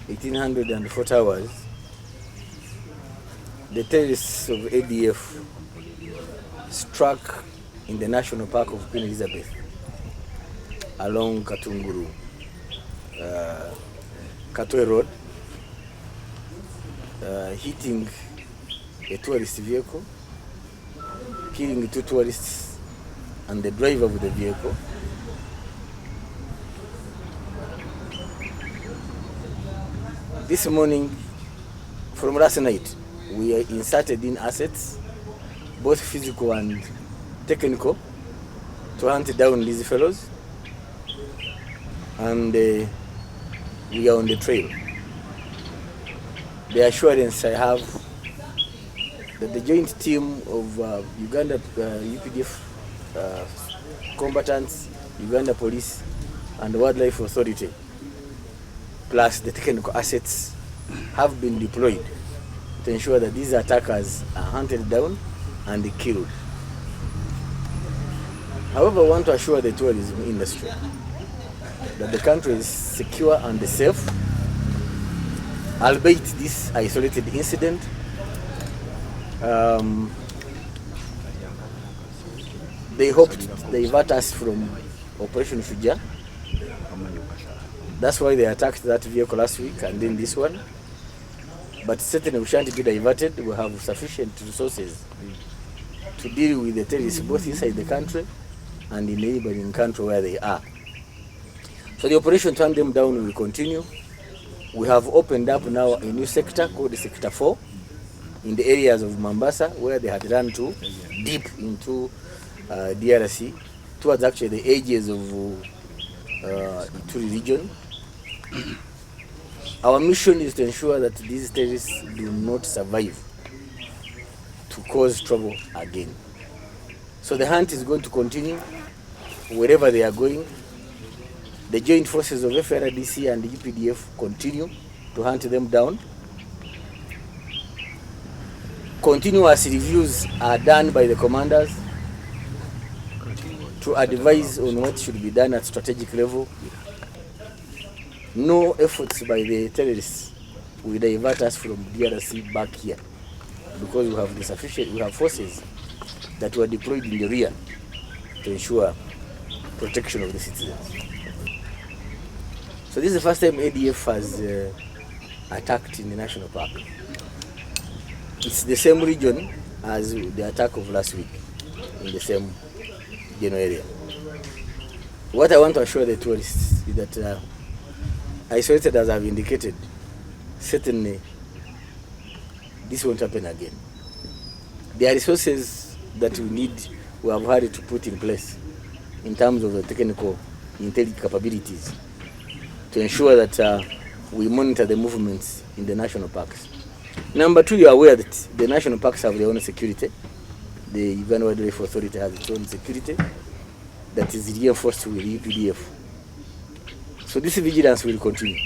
1840 hours, the terrorists of ADF struck in the National Park of Queen Elizabeth along Katunguru, Katwe Road, hitting a tourist vehicle, killing 2 tourists and the driver of the vehicle. This morning, from last night, we inserted in assets, both physical and technical, to hunt down these fellows, and we are on the trail. The assurance I have that the joint team of Uganda UPDF combatants, Uganda Police, and the Wildlife Authority, plus the technical assets, have been deployed to ensure that these attackers are hunted down and killed. However, I want to assure the tourism industry that the country is secure and safe, albeit this isolated incident. They hoped to divert us from Operation Fuja. That's why they attacked that vehicle last week and then this one. But certainly we shan't be diverted. We have sufficient resources to deal with the terrorists both inside the country and in the neighboring country where they are. So the operation to hunt them down will continue. We have opened up now a new sector called Sector 4 in the areas of Mombasa, where they had run to deep into DRC, towards actually the edges of Ituri region. Our mission is to ensure that these terrorists do not survive to cause trouble again. So the hunt is going to continue wherever they are going. The joint forces of FRDC and the UPDF continue to hunt them down. Continuous reviews are done by the commanders to advise on what should be done at strategic level. No efforts by the terrorists will divert us from DRC back here, because we have forces that were deployed in the rear to ensure protection of the citizens. So this is the first time ADF has attacked in the national park. It's the same region as the attack of last week, in the same general area. What I want to assure the tourists is that, isolated as I've indicated, certainly this won't happen again. There are resources that we have had to put in place in terms of the technical intelligence capabilities to ensure that we monitor the movements in the national parks. Number 2, you are aware that the national parks have their own security. The Uganda Wildlife Authority has its own security that is reinforced with UPDF. So this vigilance will continue.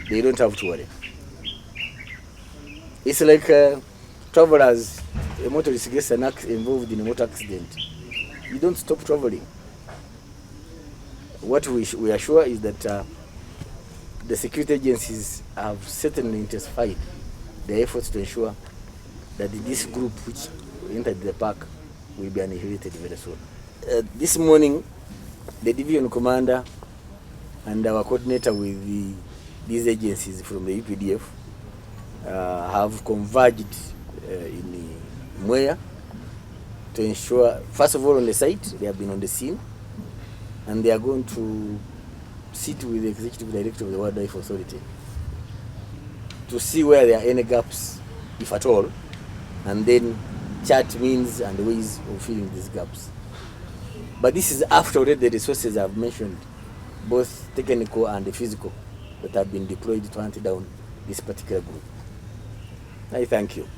They don't have to worry. It's like travelers, a motorist gets involved in a motor accident. You don't stop traveling. What we are sure is that the security agencies have certainly intensified their efforts to ensure that this group which entered the park will be annihilated very soon. This morning, the division commander and our coordinator with these agencies from the UPDF have converged in Mwea to ensure, first of all, on the site, they have been on the scene, and they are going to sit with the executive director of the Wildlife Authority to see where there are any gaps, if at all, and then chart means and ways of filling these gaps. But this is after already the resources I've mentioned, both technical and physical, that have been deployed to hunt down this particular group. I thank you.